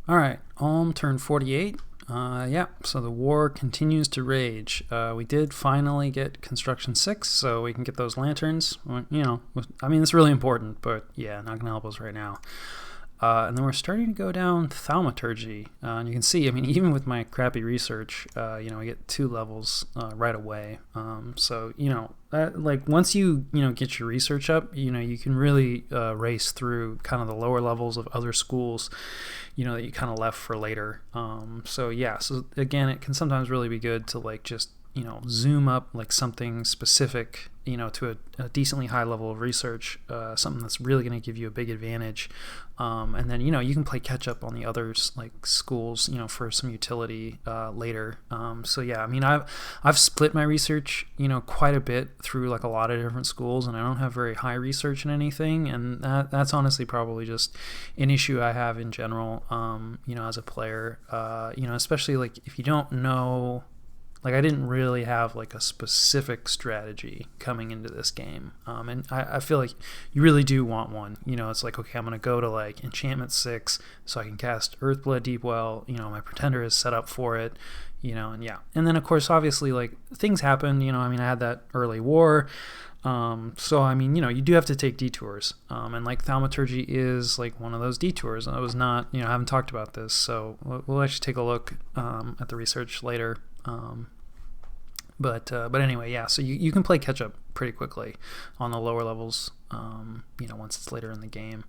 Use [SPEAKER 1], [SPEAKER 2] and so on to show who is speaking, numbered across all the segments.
[SPEAKER 1] All right, Ulm turned 48. Yeah, so the war continues to rage. We did finally get Construction 6, so we can get those lanterns. I mean, it's really important, but yeah, not going to help us right now. And then we're starting to go down thaumaturgy. And you can see, I mean, even with my crappy research, I get 2 levels right away. Like once you get your research up, you can really race through kind of the lower levels of other schools, that you kind of left for later. So again, it can sometimes really be good to like just zoom up like something specific, to a decently high level of research, something that's really going to give you a big advantage. And then, you can play catch up on the others like schools, for some utility later. I mean, I've split my research, quite a bit through like a lot of different schools, and I don't have very high research in anything. And that's honestly probably just an issue I have in general, as a player, especially like if you don't know. Like I didn't really have like a specific strategy coming into this game, and I feel like you really do want one. It's like, okay, I'm gonna go to like enchantment 6 so I can cast Earthblood Deepwell. My pretender is set up for it. And yeah, and then of course obviously like things happen. I mean I had that early war. So I mean, you do have to take detours, and like thaumaturgy is like one of those detours. I was not, I haven't talked about this, so we'll actually take a look at the research later. But anyway, yeah. So you can play catch up pretty quickly on the lower levels. Once it's later in the game.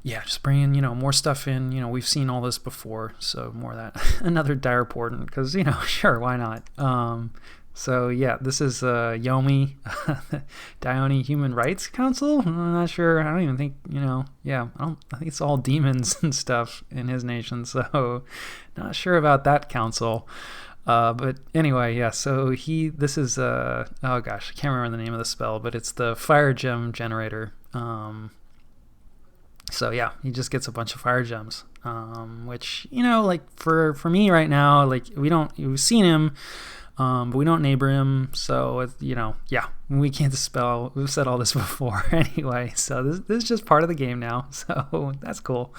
[SPEAKER 1] Yeah, just bringing more stuff in. We've seen all this before, so more of that. Another dire portent, because sure, why not? So yeah, this is Yomi, Dione Human Rights Council. I'm not sure. I don't even think Yeah, I think it's all demons and stuff in his nation. So not sure about that council. But anyway, yeah. So this is oh gosh, I can't remember the name of the spell, but it's the fire gem generator. So yeah, he just gets a bunch of fire gems, which like for me right now, like we've seen him. But we don't neighbor him, so yeah, we can't dispel. We've said all this before anyway, so this is just part of the game now, so that's cool.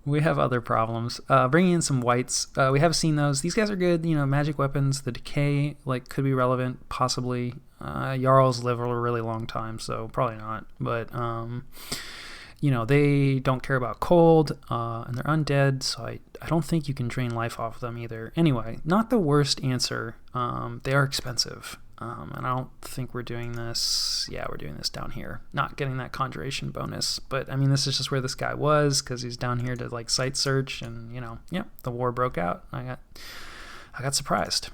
[SPEAKER 1] We have other problems. Bringing in some whites, we have seen those. These guys are good. Magic weapons. The decay like could be relevant, possibly. Jarls live a really long time, so probably not. But they don't care about cold, and they're undead, so I don't think you can drain life off of them either. Anyway, not the worst answer. They are expensive, and I don't think we're doing this. Yeah, we're doing this down here. Not getting that conjuration bonus, but I mean, this is just where this guy was, because he's down here to like site search, and yeah, the war broke out. I got surprised.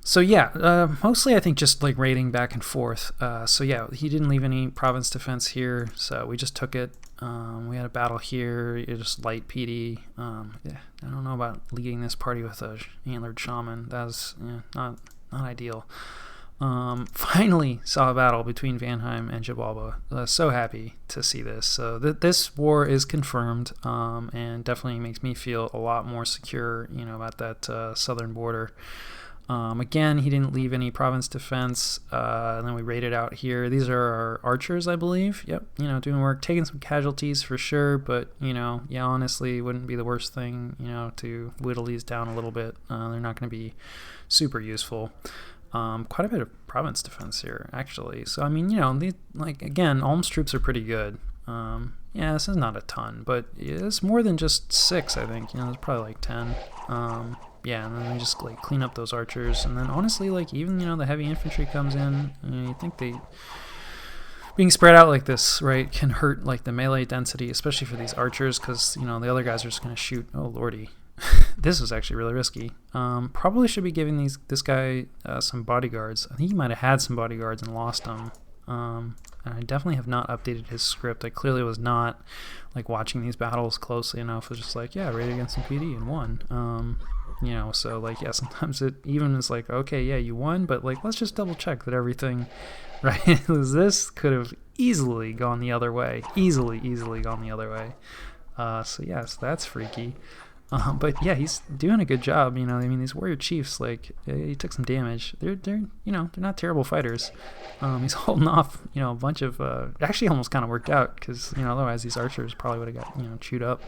[SPEAKER 1] So yeah, mostly I think just like raiding back and forth. So yeah, he didn't leave any province defense here, so we just took it. We had a battle here, it just light PD. Yeah, I don't know about leading this party with a antlered shaman. That's not ideal. Finally saw a battle between Vanheim and Jabalba. So happy to see this. So this war is confirmed, and definitely makes me feel a lot more secure, about that southern border. Again, he didn't leave any province defense, and then we raided out here. These are our archers, I believe. Yep, doing work, taking some casualties for sure, but yeah, honestly, wouldn't be the worst thing, to whittle these down a little bit. They're not going to be super useful. Quite a bit of province defense here, actually. So I mean, again, Ulm's troops are pretty good. Yeah, this is not a ton, but it's more than just 6. I think there's probably like 10. Yeah, and then we just like clean up those archers, and then honestly, like even the heavy infantry comes in. You think they being spread out like this, right, can hurt like the melee density, especially for these archers, because the other guys are just gonna shoot. Oh lordy, this was actually really risky. Probably should be giving this guy some bodyguards. I think he might have had some bodyguards and lost them. And I definitely have not updated his script. I clearly was not like watching these battles closely enough. It was just like, yeah, raided against some PD and won. So like, yeah, sometimes it even is like, okay, yeah, you won, but like, let's just double check that everything, right? This could have easily gone the other way. Easily gone the other way. So yes, that's freaky. But yeah, he's doing a good job. You know, I mean, these warrior chiefs, like, he took some damage. They're you know, they're not terrible fighters. He's holding off, you know, a bunch of actually almost kind of worked out, because, you know, otherwise these archers probably would have got, you know, chewed up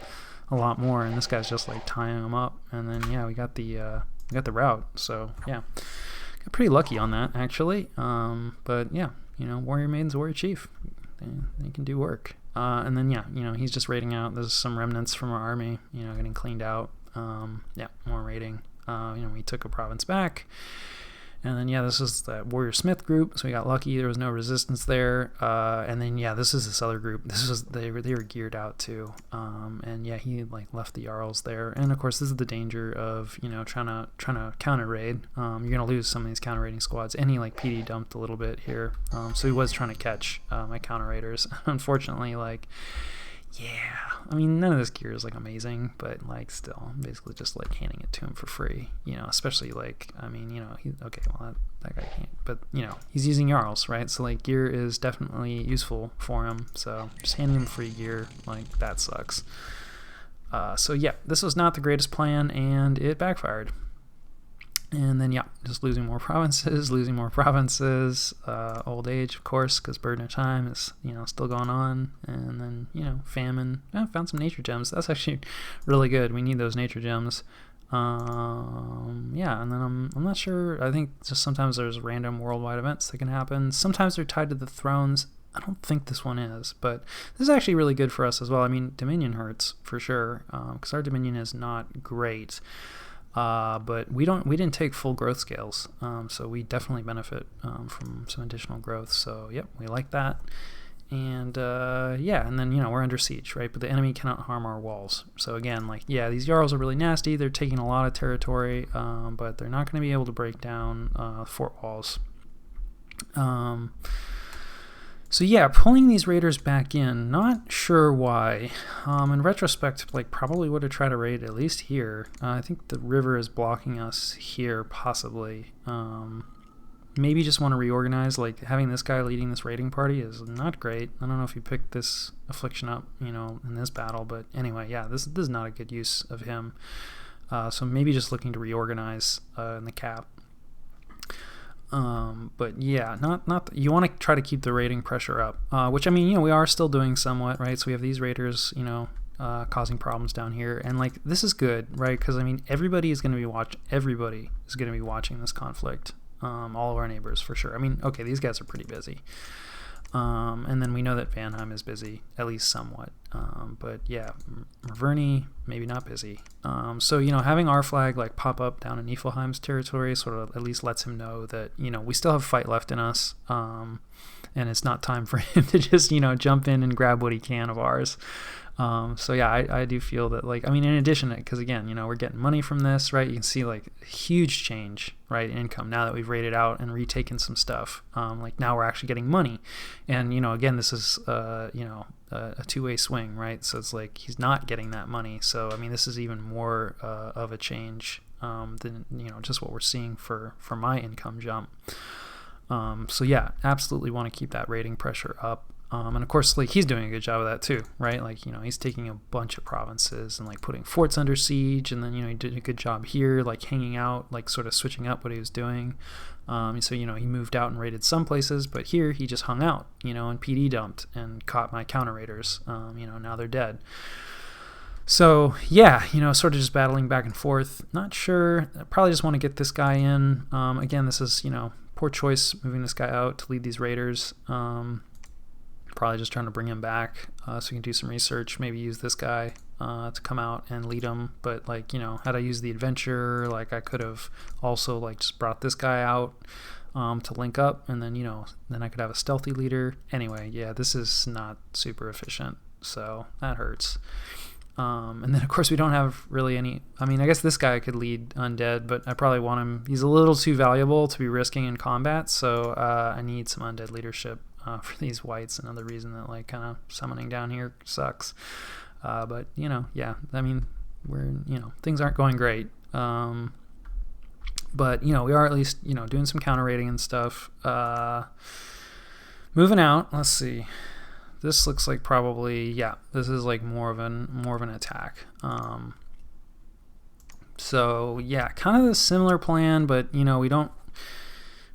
[SPEAKER 1] a lot more, and this guy's just like tying them up. And then yeah, we got the route. So yeah, got pretty lucky on that actually. But yeah, you know, warrior maidens, warrior chief, they can do work. And then yeah, you know, he's just raiding out. There's some remnants from our army, you know, getting cleaned out. Yeah, more raiding. You know, we took a province back. And then yeah, this is that warrior smith group, so we got lucky. There was no resistance there. And then yeah, this is this other group. This was they were geared out too. And yeah, he like left the jarls there. And of course, this is the danger of, you know, trying to counter raid. You're gonna lose some of these counter raiding squads. And he like PD dumped a little bit here, so he was trying to catch my counter raiders. Unfortunately, like, yeah, I mean, none of this gear is like amazing, but like still, basically just like handing it to him for free, you know, especially like, I mean, you know, okay, well, that guy can't, but you know, he's using jarls, right? So like gear is definitely useful for him, so just handing him free gear, like, that sucks. So yeah, this was not the greatest plan, and it backfired. And then yeah, just losing more provinces, old age, of course, because burden of time is, you know, still going on. And then, you know, famine. I found some nature gems. That's actually really good. We need those nature gems. Yeah, and then I'm not sure. I think just sometimes there's random worldwide events that can happen. Sometimes they're tied to the thrones. I don't think this one is, but this is actually really good for us as well. I mean, Dominion hurts for sure, because our Dominion is not great. But we didn't take full growth scales, so we definitely benefit from some additional growth. So yep, we like that. And yeah, and then, you know, we're under siege, right? But the enemy cannot harm our walls. So again, like, yeah, these jarls are really nasty. They're taking a lot of territory, but they're not going to be able to break down fort walls. So yeah, pulling these raiders back in, not sure why. In retrospect, like, probably would have tried to raid at least here. I think the river is blocking us here, possibly. Maybe just want to reorganize. Like, having this guy leading this raiding party is not great. I don't know if you picked this affliction up, you know, in this battle, but anyway, yeah, this is not a good use of him. So maybe just looking to reorganize in the cap. But yeah, not you want to try to keep the raiding pressure up, which, I mean, you know, we are still doing somewhat, right? So we have these raiders, you know, causing problems down here, and like, this is good, right? Because I mean, everybody is going to be watching this conflict. All of our neighbors, for sure. I mean, okay, these guys are pretty busy. And then we know that Vanheim is busy, at least somewhat. But yeah, Maverny, maybe not busy. So, you know, having our flag like pop up down in Niflheim's territory sort of at least lets him know that, you know, we still have fight left in us. And it's not time for him to just, you know, jump in and grab what he can of ours. So yeah, I do feel that, like, I mean, in addition to, because again, you know, we're getting money from this, right? You can see like huge change, right, in income now that we've raided out and retaken some stuff. Like, now we're actually getting money, and, you know, again, this is you know, a two-way swing, right? So it's like he's not getting that money. So I mean, this is even more of a change than, you know, just what we're seeing for my income jump. So yeah, absolutely want to keep that rating pressure up. And of course, like, he's doing a good job of that too, right? Like, you know, he's taking a bunch of provinces and like putting forts under siege, and then, you know, he did a good job here, like hanging out, like sort of switching up what he was doing. So, you know, he moved out and raided some places, but here he just hung out, you know, and PD dumped and caught my counter raiders. You know, now they're dead. So yeah, you know, sort of just battling back and forth. Not sure. I probably just want to get this guy in. Again, this is, you know, poor choice moving this guy out to lead these raiders. Probably just trying to bring him back so we can do some research, maybe use this guy to come out and lead him. But like, you know, had I used the adventure, like, I could have also like just brought this guy out to link up, and then, you know, then I could have a stealthy leader. Anyway, yeah, this is not super efficient, so that hurts. And then of course we don't have really any, I mean, I guess this guy could lead undead, but I probably want him, he's a little too valuable to be risking in combat, so I need some undead leadership for these whites. Another reason that, like, kind of summoning down here sucks. But, you know, yeah, I mean, you know, things aren't going great. But, you know, we are at least, you know, doing some counter raiding and stuff. Moving out, let's see. This looks like probably, yeah, this is like more of an attack. So yeah, kind of a similar plan, but you know, we don't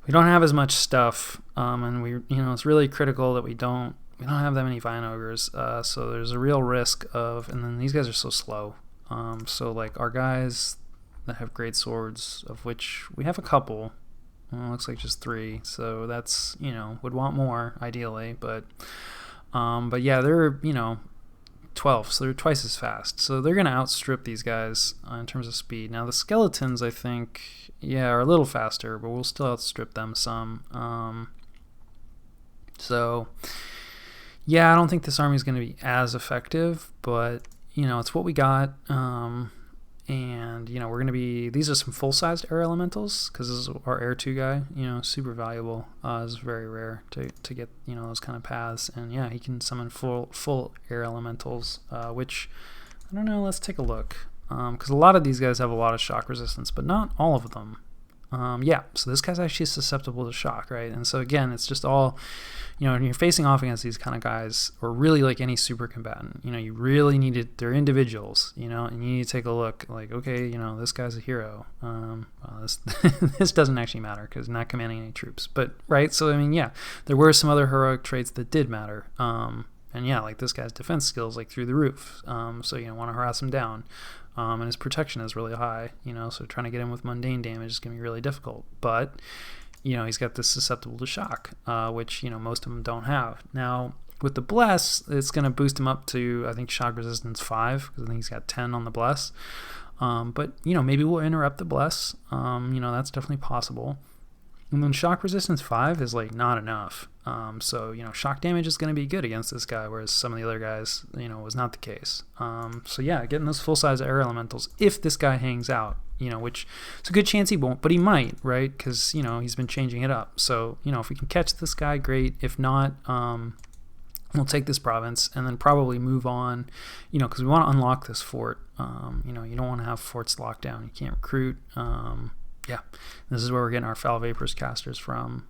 [SPEAKER 1] have as much stuff, and it's really critical that we don't have that many Vine Ogres. So there's a real risk of, and then these guys are so slow. So like our guys that have great swords, of which we have a couple, looks like just 3. So that's, would want more ideally, but yeah, they're 12, so they're twice as fast. So they're going to outstrip these guys in terms of speed. Now the skeletons, I think, are a little faster, but we'll still outstrip them some. So yeah, I don't think this army is going to be as effective, but it's what we got. And we're going to be, these are some full-sized air elementals, because this is our air 2 guy, super valuable. It's very rare to get those kind of paths, and yeah, he can summon full air elementals, which I don't know, let's take a look, because a lot of these guys have a lot of shock resistance, but not all of them. Yeah, so this guy's actually susceptible to shock, right? And so again, it's just all, when you're facing off against these kind of guys, or really like any super combatant, you really need it. They're individuals, and you need to take a look, like, okay, this guy's a hero. Well, this doesn't actually matter because not commanding any troops, but right. So I mean, yeah, there were some other heroic traits that did matter. And yeah, like this guy's defense skills like through the roof. So want to harass him down. And his protection is really high, so trying to get him with mundane damage is going to be really difficult. But, he's got this susceptible to shock, which, most of them don't have. Now, with the Bless, it's going to boost him up to, I think, shock resistance 5, because I think he's got 10 on the Bless. But, maybe we'll interrupt the Bless. That's definitely possible. And then shock resistance 5 is like not enough. So shock damage is going to be good against this guy, whereas some of the other guys, was not the case. So yeah, getting those full-size air elementals, if this guy hangs out, which it's a good chance he won't, but he might, right? Because he's been changing it up. So if we can catch this guy, great. If not, we'll take this province and then probably move on, because we want to unlock this fort. You don't want to have forts locked down. You can't recruit. Yeah, this is where we're getting our Foul Vapors casters from.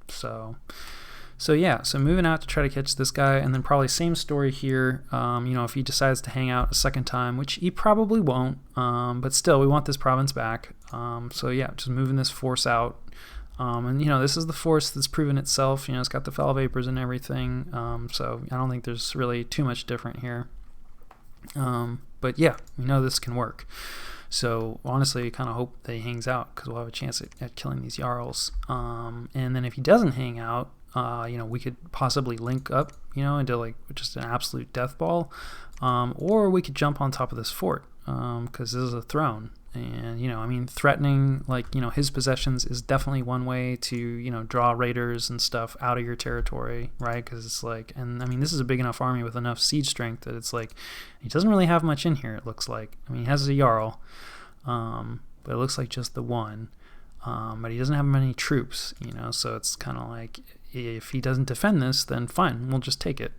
[SPEAKER 1] So yeah, so moving out to try to catch this guy, and then probably same story here. If he decides to hang out a second time, which he probably won't, but still, we want this province back. So yeah, just moving this force out. And this is the force that's proven itself. It's got the Foul Vapors and everything. So I don't think there's really too much different here. But yeah, we know this can work. So honestly, I kind of hope that he hangs out, because we'll have a chance at killing these Jarls. And then if he doesn't hang out, we could possibly link up, into like just an absolute death ball, or we could jump on top of this fort, because this is a throne. And threatening his possessions is definitely one way to draw raiders and stuff out of your territory, right? Because it's like, and this is a big enough army with enough siege strength that it's like he doesn't really have much in here. It looks like, he has a Jarl, but it looks like just the one, but he doesn't have many troops, so it's kind of like, if he doesn't defend this, then fine, we'll just take it.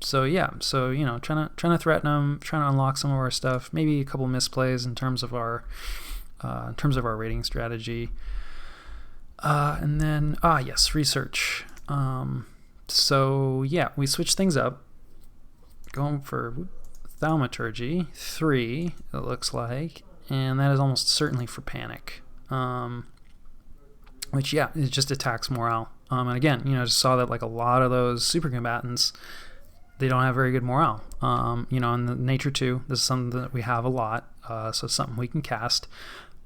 [SPEAKER 1] So yeah, trying to threaten him, trying to unlock some of our stuff, maybe a couple misplays in terms of our raiding strategy, and then yes, research. So yeah, we switched things up, going for Thaumaturgy 3, it looks like, and that is almost certainly for panic, which yeah, it just attacks morale. And again, just saw that like a lot of those super combatants, they don't have very good morale. In the Nature 2, this is something that we have a lot, so it's something we can cast.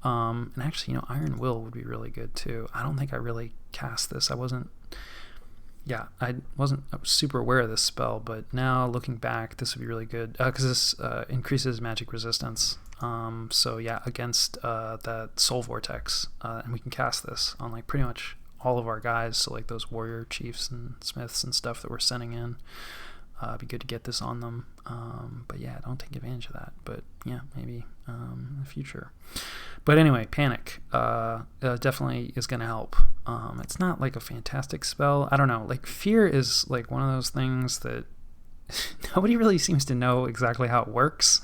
[SPEAKER 1] And actually, Iron Will would be really good too. I don't think I really cast this. I was super aware of this spell, but now looking back, this would be really good, because this increases magic resistance. So yeah, against that Soul Vortex, and we can cast this on like pretty much all of our guys, so like those warrior chiefs and smiths and stuff that we're sending in. It'd be good to get this on them, but yeah, don't take advantage of that, but yeah, maybe in the future. But anyway, panic definitely is going to help. It's not like a fantastic spell. I don't know, like fear is like one of those things that nobody really seems to know exactly how it works.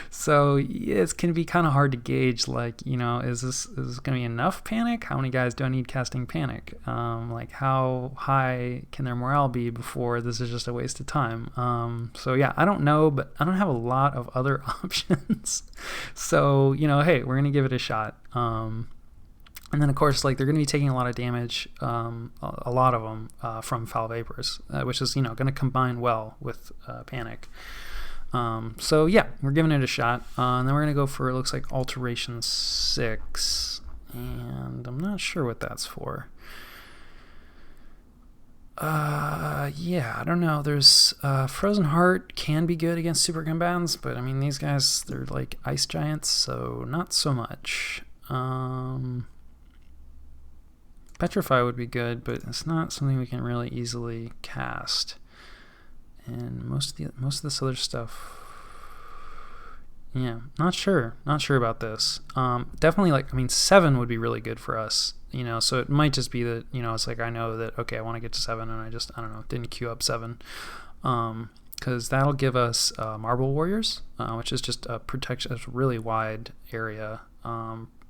[SPEAKER 1] So it can be kind of hard to gauge, like, you know, is this going to be enough panic? How many guys do I need casting panic? Like, how high can their morale be before this is just a waste of time? So yeah, I don't know, but I don't have a lot of other options. So, you know, hey, we're going to give it a shot. And then, of course, like, they're going to be taking a lot of damage, a lot of them, from foul vapors, which is, you know, going to combine well with panic. So yeah, we're giving it a shot, and then we're going to go for, it looks like, Alteration 6, and I'm not sure what that's for. Yeah, I don't know. There's Frozen Heart can be good against super combatants, but I mean, these guys, they're like ice giants, so not so much. Petrify would be good, but it's not something we can really easily cast. And most of this other stuff, yeah, not sure about this. Definitely, like, I mean, 7 would be really good for us, you know. So it might just be that, you know, it's like, I know that, okay, I want to get to 7, and I don't know, didn't queue up 7, because that'll give us Marble Warriors, which is just a protection, a really wide area.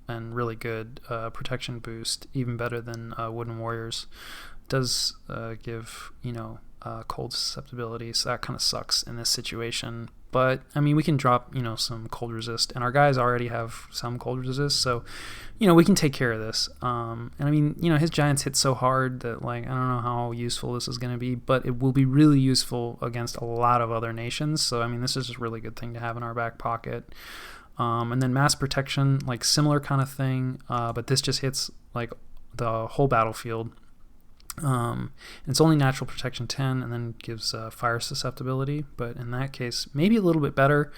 [SPEAKER 1] And really good protection boost, even better than Wooden Warriors. Does give, you know, cold susceptibility, so that kind of sucks in this situation. But I mean, we can drop, you know, some cold resist, and our guys already have some cold resist, so, you know, we can take care of this. And I mean, you know, his giants hit so hard that, like, I don't know how useful this is going to be, but it will be really useful against a lot of other nations. So I mean, this is a really good thing to have in our back pocket. And then mass protection, like, similar kind of thing, but this just hits, like, the whole battlefield. And it's only natural protection 10, and then gives fire susceptibility, but in that case maybe a little bit better,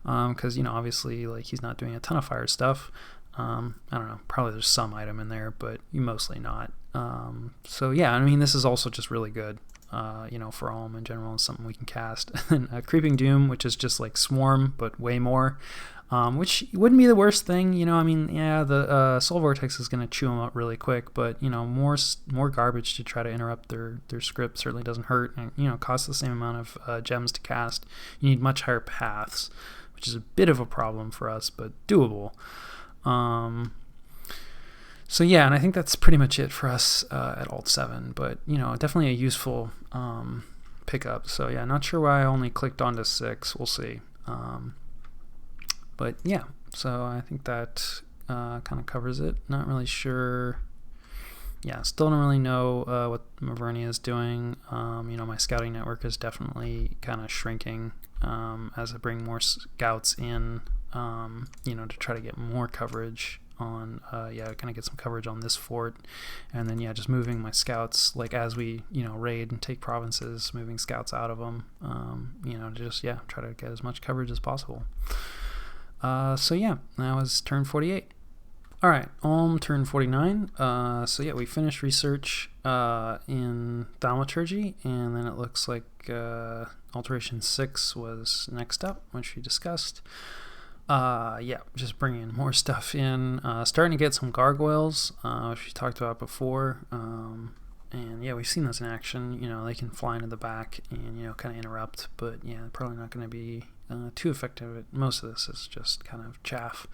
[SPEAKER 1] because, you know, obviously, like, he's not doing a ton of fire stuff. I don't know, probably there's some item in there, but mostly not. So yeah, I mean, this is also just really good, you know, for Alm in general, and something we can cast. And Creeping Doom, which is just like Swarm but way more, which wouldn't be the worst thing, you know. I mean, yeah, the Soul Vortex is going to chew them up really quick, but, you know, more garbage to try to interrupt their script certainly doesn't hurt, and, you know, costs the same amount of gems to cast. You need much higher paths, which is a bit of a problem for us, but doable. So yeah, and I think that's pretty much it for us at Alt 7, but, you know, definitely a useful pickup. So yeah, not sure why I only clicked onto 6. We'll see. But yeah, so I think that kind of covers it. Not really sure. Yeah, still don't really know what Mavernia is doing. You know, my scouting network is definitely kind of shrinking as I bring more scouts in, you know, to try to get more coverage on, yeah, kind of get some coverage on this fort. And then, yeah, just moving my scouts, like, as we, you know, raid and take provinces, moving scouts out of them, you know, to just, yeah, try to get as much coverage as possible. So yeah, that was turn 48. Alright, Ulm turn 49. So yeah, we finished research in Thaumaturgy, and then it looks like Alteration 6 was next up, which we discussed. Yeah, just bringing more stuff in. Starting to get some gargoyles, which we talked about before. And yeah, we've seen those in action. You know, they can fly into the back and, you know, kind of interrupt, but yeah, probably not going to be too effective. Most of this is just kind of chaff.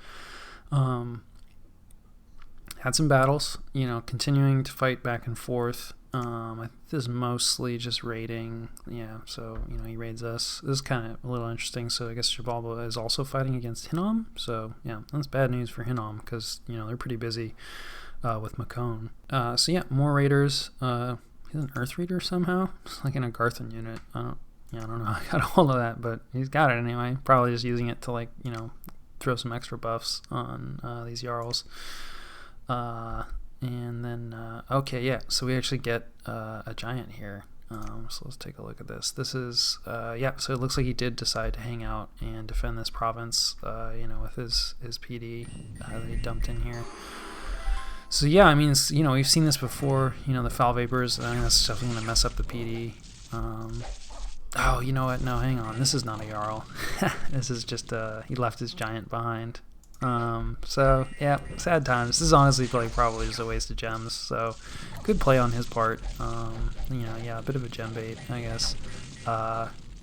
[SPEAKER 1] Had some battles, you know, continuing to fight back and forth. I think this is mostly just raiding. Yeah, so, you know, he raids us. This is kind of a little interesting. So I guess Shabalba is also fighting against Hinnom. So yeah, that's bad news for Hinnom, because, you know, they're pretty busy with Macone. So yeah, more raiders. He's an Earth Reader somehow. It's like in a Garthan unit. I don't know how I got a hold of that, but he's got it anyway. Probably just using it to, like, you know, throw some extra buffs on these Jarls. And then, okay, yeah, so we actually get a giant here. So let's take a look at this. This is, yeah, so it looks like he did decide to hang out and defend this province, you know, with his PD that he dumped in here. So yeah, I mean, it's, you know, we've seen this before, you know, the foul vapors. I think that's definitely going to mess up the PD. Oh, you know what? No, hang on. This is not a Jarl. This is just, he left his giant behind. So yeah, sad times. This is honestly probably just a waste of gems. So good play on his part. You know, yeah, a bit of a gem bait, I guess.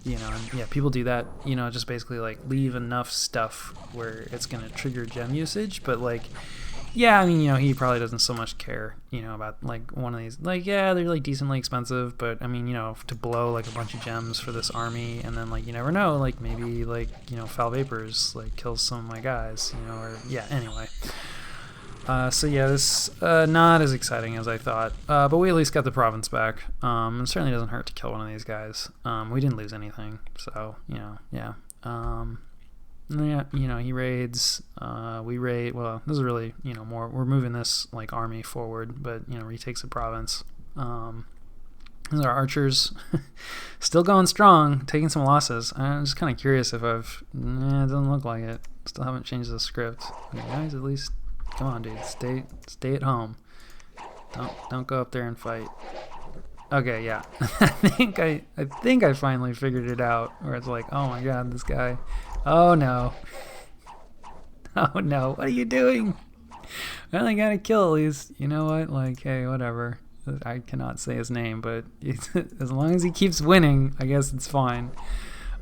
[SPEAKER 1] And yeah, people do that, just basically like leave enough stuff where it's going to trigger gem usage. But like, yeah, I mean, he probably doesn't so much care, about like one of these. Like, yeah, they're like decently expensive, but I mean, to blow like a bunch of gems for this army, and then like you never know, like maybe like foul vapors like kills some of my guys, or yeah. Anyway, so yeah, this not as exciting as I thought, but we at least got the province back. It certainly doesn't hurt to kill one of these guys. We didn't lose anything, so yeah. Yeah, he raids. We raid. Well, this is really more. We're moving this like army forward, but retakes the province. These are archers, still going strong, taking some losses. I'm just kind of curious if I've. It doesn't look like it. Still haven't changed the script. You guys, at least. Come on, dude. Stay at home. Don't go up there and fight. Okay, yeah. I think I finally figured it out. Where it's like, oh my god, this guy. Oh no. Oh no. What are you doing? I only gotta kill at least. You know what? Like, hey, whatever. I cannot say his name, but as long as he keeps winning, I guess it's fine.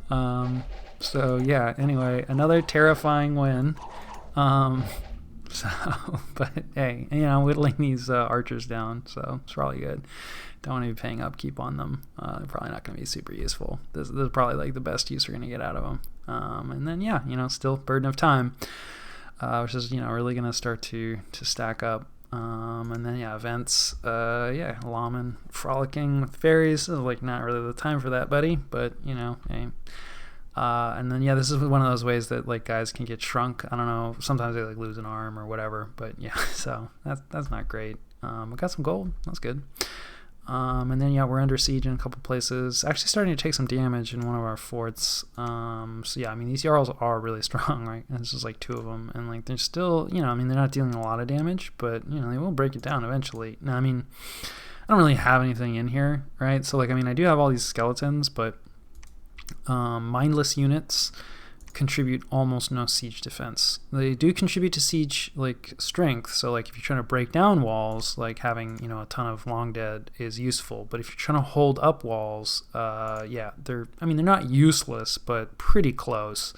[SPEAKER 1] So yeah. Anyway, another terrifying win. So, but hey, whittling these archers down, so it's probably good. Don't want to be paying upkeep on them. They're probably not going to be super useful. This is probably like the best use we're going to get out of them. And then yeah, still burden of time, which is really going to start to stack up. And then yeah, events. Yeah, lawmen frolicking with fairies. Like not really the time for that, buddy. But hey. And then yeah, this is one of those ways that like guys can get shrunk. I don't know. Sometimes they like lose an arm or whatever. But yeah, so that's not great. We got some gold. That's good. And then yeah, we're under siege in a couple places. Actually starting to take some damage in one of our forts. So yeah, I mean these Jarls are really strong, right? And it's just like 2 of them, and like they're still, I mean they're not dealing a lot of damage, but they will break it down eventually. Now I mean, I don't really have anything in here, right? So like I mean I do have all these skeletons, but mindless units contribute almost no siege defense. They do contribute to siege like strength, so like if you're trying to break down walls, like having a ton of long dead is useful. But if you're trying to hold up walls, yeah, they're not useless, but pretty close.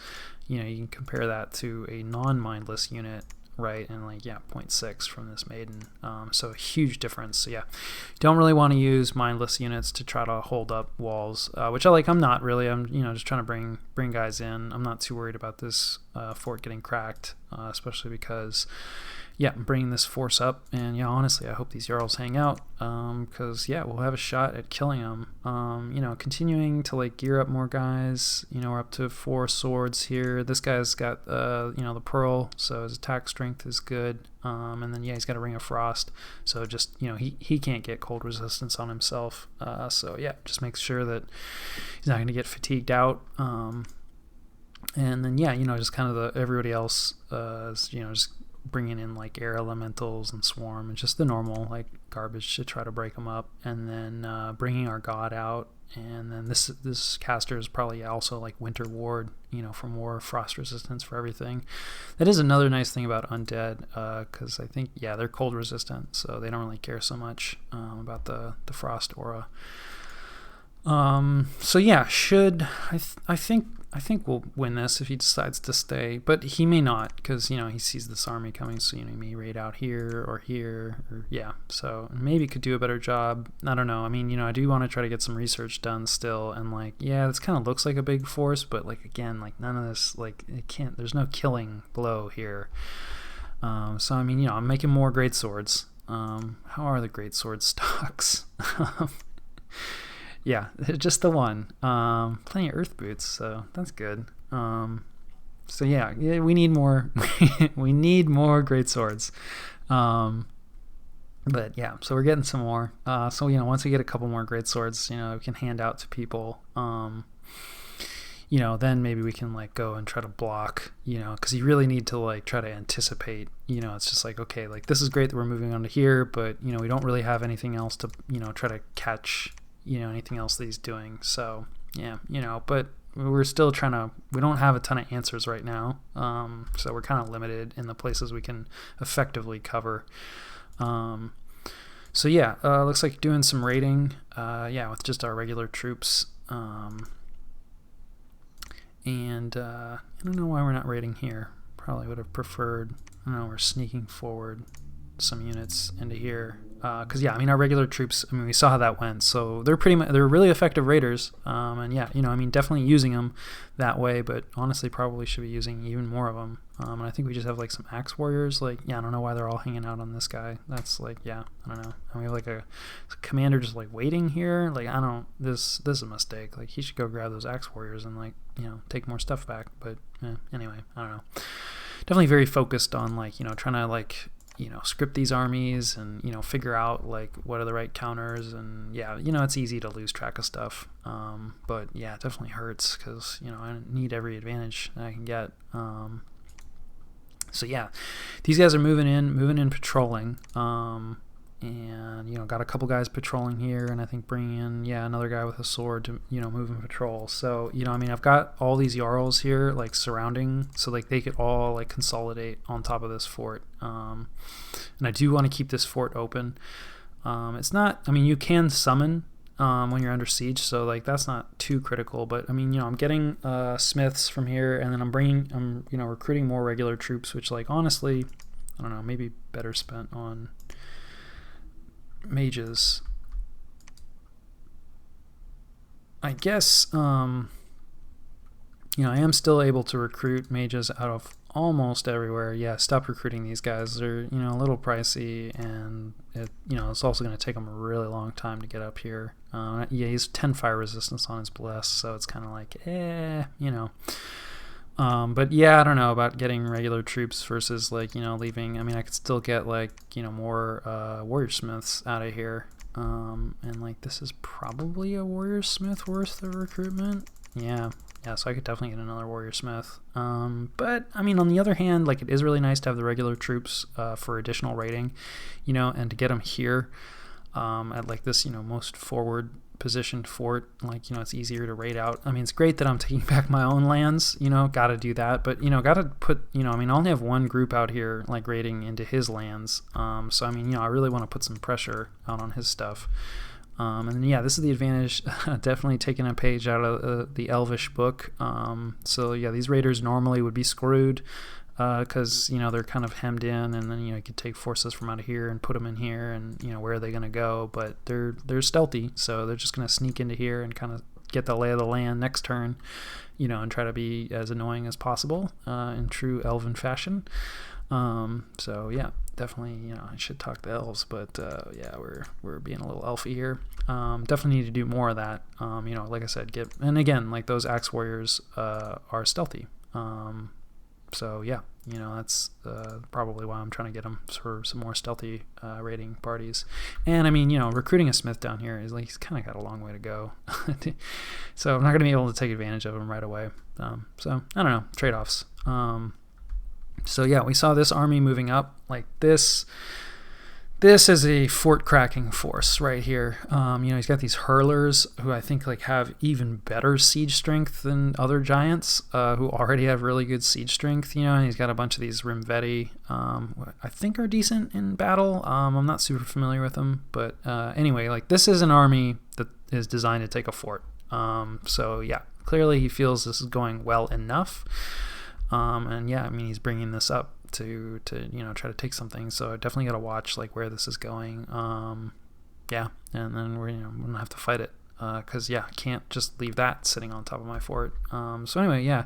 [SPEAKER 1] You can compare that to a non-mindless unit, right? And like yeah, 0.6 from this maiden, so a huge difference. So yeah, don't really want to use mindless units to try to hold up walls, which I'm not really. I'm just trying to bring guys in. I'm not too worried about this fort getting cracked, especially because yeah, I'm bringing this force up, and yeah, honestly I hope these Jarls hang out, because yeah, we'll have a shot at killing them. Continuing to like gear up more guys. We're up to 4 swords here. This guy's got the pearl, so his attack strength is good. And then yeah, he's got a ring of frost, so just he can't get cold resistance on himself. So yeah, just make sure that he's not going to get fatigued out. And then yeah, just kind of everybody else is just bringing in like air elementals and swarm and just the normal like garbage to try to break them up, and then bringing our god out. And then this caster is probably also like winter ward, for more frost resistance for everything. That is another nice thing about undead, because I think yeah, they're cold resistant, so they don't really care so much about the frost aura. So yeah, I think we'll win this if he decides to stay, but he may not, because he sees this army coming, so he may raid out here, or yeah, so maybe could do a better job. I don't know. I mean, I do want to try to get some research done still, and like yeah, this kind of looks like a big force, but like again, like none of this, like it can't. There's no killing blow here. So I mean, I'm making more great swords. How are the great sword stocks? Yeah, just the one. Plenty of earth boots, so that's good. So yeah, we need more. We need more great swords. But yeah, so we're getting some more. So once we get a couple more great swords, we can hand out to people. Then maybe we can like go and try to block. Because you really need to like try to anticipate. It's just like okay, like this is great that we're moving on to here, but we don't really have anything else to try to catch. Anything else that he's doing. So yeah, but we're still we don't have a ton of answers right now. So we're kind of limited in the places we can effectively cover. So yeah, looks like doing some raiding, yeah, with just our regular troops. And I don't know why we're not raiding here. Probably would have preferred, I don't know, we're sneaking forward some units into here. Because yeah, I mean, our regular troops, I mean, we saw how that went, so they're really effective raiders. And yeah, you know, I mean, definitely using them that way, but honestly probably should be using even more of them. And I think we just have like some axe warriors. Like, yeah, I don't know why they're all hanging out on this guy. That's like, yeah, I don't know. And we have like a commander just like waiting here. Like, I don't, this is a mistake. Like, he should go grab those axe warriors and like, you know, take more stuff back. But anyway, I don't know. Definitely very focused on like, you know, trying to like, you know, script these armies and, you know, figure out like what are the right counters. And yeah, you know, it's easy to lose track of stuff. But yeah, it definitely hurts because, you know, I need every advantage that I can get. So yeah, these guys are moving in patrolling. And, you know, got a couple guys patrolling here, and I think bringing in, yeah, another guy with a sword to, you know, move and patrol. So, you know, I mean, I've got all these Jarls here, like, surrounding, so, like, they could all, like, consolidate on top of this fort. And I do want to keep this fort open. It's not, I mean, you can summon when you're under siege, so, like, that's not too critical. But, I mean, you know, I'm getting smiths from here, and then I'm, you know, recruiting more regular troops, which, like, honestly, I don't know, maybe better spent on mages. I guess, you know, I am still able to recruit mages out of almost everywhere. Yeah, stop recruiting these guys. They're, you know, a little pricey, and it, you know, it's also going to take them a really long time to get up here. Yeah, he's 10 fire resistance on his bless, so it's kind of like, you know. But yeah, I don't know about getting regular troops versus like, you know, leaving. I mean, I could still get like, you know, more warrior smiths out of here. And like this is probably a warrior smith worth of recruitment. Yeah, so I could definitely get another warrior smith. But I mean, on the other hand, like it is really nice to have the regular troops for additional raiding, you know, and to get them here at like this, you know, most forward positioned fort, like, you know, it's easier to raid out. I mean, it's great that I'm taking back my own lands, you know, gotta do that, but, you know, gotta put, you know, I mean, I only have one group out here like raiding into his lands, so I mean, you know, I really want to put some pressure out on his stuff. And then, yeah, this is the advantage, definitely taking a page out of the Elvish book. So yeah, these raiders normally would be screwed because, you know, they're kind of hemmed in, and then, you know, you could take forces from out of here and put them in here, and, you know, where are they going to go? But they're stealthy, so they're just going to sneak into here and kind of get the lay of the land next turn, you know, and try to be as annoying as possible in true elven fashion. So yeah, definitely, you know, I should talk to elves, but yeah, we're being a little elfy here. Definitely need to do more of that. You know, like I said, and again, like those axe warriors are stealthy. So yeah, you know, that's probably why I'm trying to get them for some more stealthy raiding parties. And I mean, you know, recruiting a smith down here is like, he's kind of got a long way to go. So I'm not going to be able to take advantage of him right away. So I don't know, trade-offs. So yeah, we saw this army moving up like this. This is a fort cracking force right here. You know, he's got these hurlers who I think like have even better siege strength than other giants who already have really good siege strength. You know, and he's got a bunch of these Rimvetti I think are decent in battle. I'm not super familiar with them, but anyway, like this is an army that is designed to take a fort. So yeah, clearly he feels this is going well enough. And yeah, I mean, he's bringing this up to you know, try to take something, so I definitely got to watch like where this is going. Yeah, and then we're gonna have to fight it because yeah, I can't just leave that sitting on top of my fort. So anyway, yeah,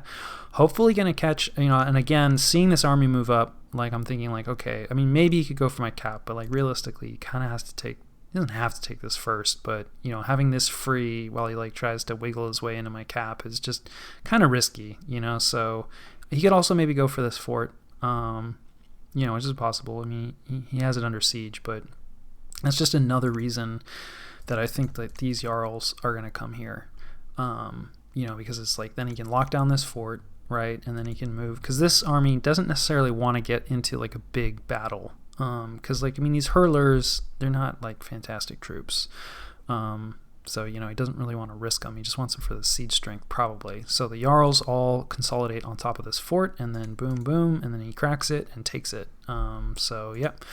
[SPEAKER 1] hopefully gonna catch, you know, and again, seeing this army move up, like I'm thinking like, okay, I mean, maybe he could go for my cap, but like realistically, he kind of has to take. He doesn't have to take this first, but you know, having this free while he like tries to wiggle his way into my cap is just kind of risky, you know. So he could also maybe go for this fort. You know, which is possible. I mean, he has it under siege, but that's just another reason that I think that these Jarls are going to come here. You know, because it's like then he can lock down this fort, right? And then he can move, because this army doesn't necessarily want to get into like a big battle. Because like, I mean, these hurlers, they're not like fantastic troops. So, you know, he doesn't really want to risk them. He just wants them for the siege strength, probably. So the Jarls all consolidate on top of this fort, and then boom, boom, and then he cracks it and takes it. So, yep.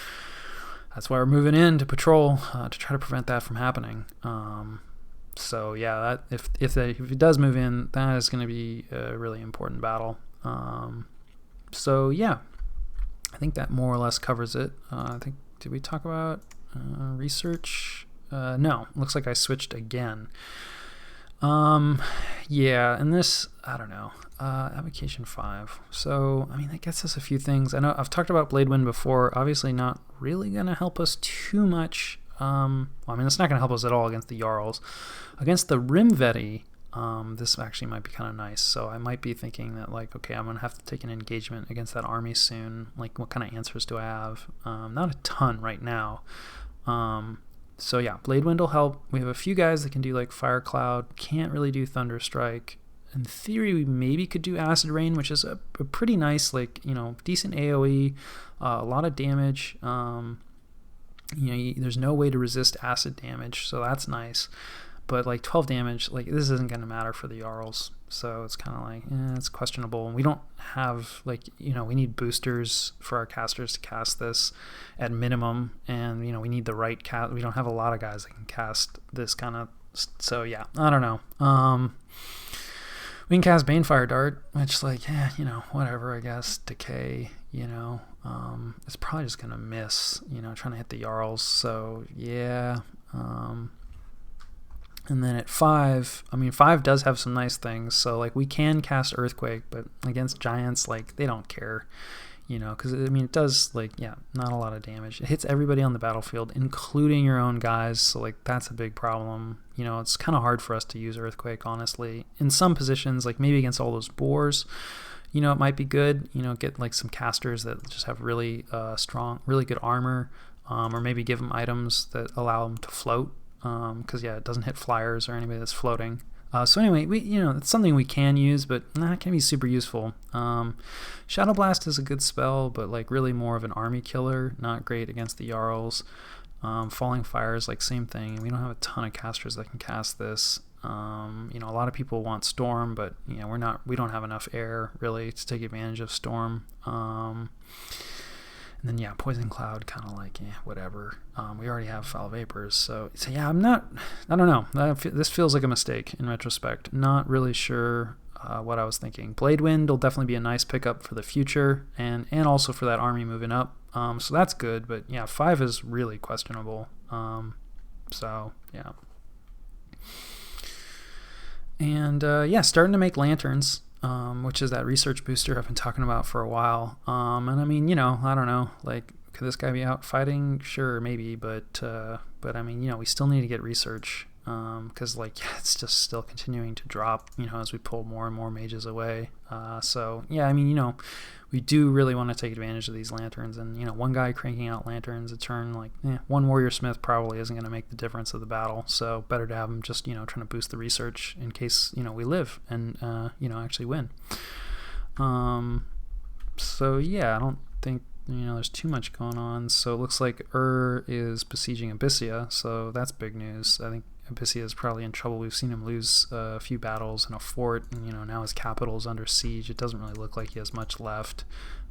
[SPEAKER 1] That's why we're moving in to patrol to try to prevent that from happening. So yeah, that if it does move in, that is going to be a really important battle. So yeah, I think that more or less covers it. I think, did we talk about research? No, looks like I switched again. Yeah, and this, I don't know, Avocation 5. So, I mean, that gets us a few things. I know I've talked about Blade Wind before, obviously not really going to help us too much. Well, I mean, it's not going to help us at all against the Jarls. Against the Rimveti, this actually might be kind of nice. So I might be thinking that, like, okay, I'm going to have to take an engagement against that army soon. Like, what kind of answers do I have? Not a ton right now. So yeah, Blade Wind will help. We have a few guys that can do like Fire Cloud. Can't really do Thunder Strike. In theory, we maybe could do Acid Rain, which is a pretty nice, like, you know, decent AoE, a lot of damage. There's no way to resist acid damage, so that's nice. But like 12 damage, like, this isn't going to matter for the Jarls. So it's kind of like, it's questionable. And we don't have, like, you know, we need boosters for our casters to cast this at minimum. And, you know, we need the right cast. We don't have a lot of guys that can cast this kind of. So yeah, I don't know. We can cast Banefire Dart, which, like, you know, whatever, I guess. Decay, you know. It's probably just going to miss, you know, trying to hit the Jarls. So yeah. And then at 5, I mean, 5 does have some nice things. So, like, we can cast Earthquake, but against giants, like, they don't care, you know, because, I mean, it does, like, yeah, not a lot of damage. It hits everybody on the battlefield, including your own guys. So, like, that's a big problem. You know, it's kind of hard for us to use Earthquake, honestly. In some positions, like, maybe against all those boars, you know, it might be good. You know, get, like, some casters that just have really strong, really good armor, or maybe give them items that allow them to float. Because yeah, it doesn't hit flyers or anybody that's floating. So anyway, it's something we can use, but it can be super useful. Shadow Blast is a good spell, but like really more of an army killer, not great against the Jarls. Falling Fires, like, same thing. We don't have a ton of casters that can cast this. A lot of people want Storm, but we don't have enough air really to take advantage of Storm. And then, yeah, Poison Cloud, kind of like, whatever. We already have Foul Vapors. So yeah, I don't know. This feels like a mistake in retrospect. Not really sure what I was thinking. Blade Wind will definitely be a nice pickup for the future and also for that army moving up. So that's good. But, yeah, 5 is really questionable. So, yeah. And, starting to make lanterns. Which is that research booster I've been talking about for a while. And I mean, I don't know, like, could this guy be out fighting? Sure, maybe, but I mean, we still need to get research, because, like, it's just still continuing to drop, as we pull more and more mages away. So yeah, I mean, we do really want to take advantage of these lanterns, and one guy cranking out lanterns a turn, like, one warrior smith probably isn't going to make the difference of the battle. So better to have him just trying to boost the research in case we live and actually win. So yeah, I don't think there's too much going on. So it looks like is besieging Abyssia, so that's big news. I think Abyssia is probably in trouble. We've seen him lose a few battles in a fort, and now his capital is under siege. It doesn't really look like he has much left.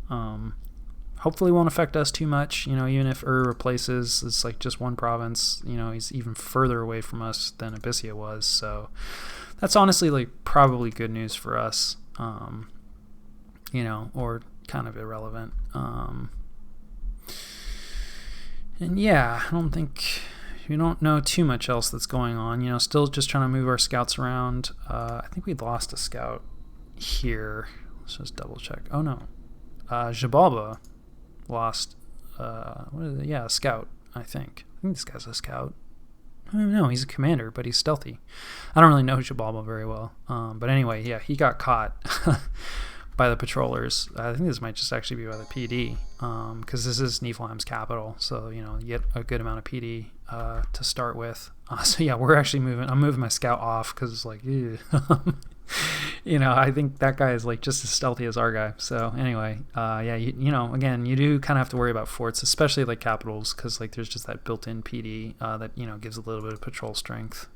[SPEAKER 1] Hopefully it won't affect us too much. Even if replaces, it's like just one province. He's even further away from us than Abyssia was. So that's honestly, like, probably good news for us. Or kind of irrelevant. And yeah, I don't think we don't know too much else that's going on. Still just trying to move our scouts around. I think we lost a scout here. Let's just double check. Oh no, Jabalba lost. What is it? Yeah, a scout. I think this guy's a scout. I don't know. He's a commander, but he's stealthy. I don't really know Jabalba very well. But anyway, yeah, he got caught by the patrollers. I think this might just actually be by the PD, because this is Niflheim's capital, so you get a good amount of PD to start with. So yeah, we're actually I'm moving my scout off because it's like, I think that guy is like just as stealthy as our guy. So anyway, yeah, again, you do kind of have to worry about forts, especially like capitals, because like there's just that built-in PD that gives a little bit of patrol strength.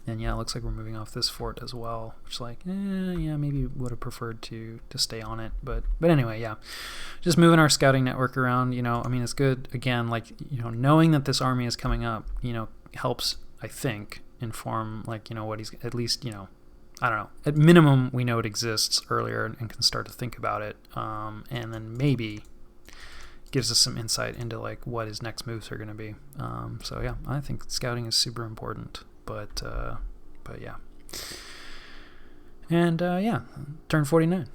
[SPEAKER 1] And yeah, it looks like we're moving off this fort as well, which, like, yeah, maybe would have preferred to stay on it. But anyway, yeah, just moving our scouting network around, I mean, it's good. Again, like, knowing that this army is coming up, helps I think, inform, like, you know, what he's, at least, you know, I don't know. At minimum, we know it exists earlier and can start to think about it. And then maybe gives us some insight into, like, what his next moves are going to be. So, yeah, I think scouting is super important. But yeah. And, yeah, turn 49.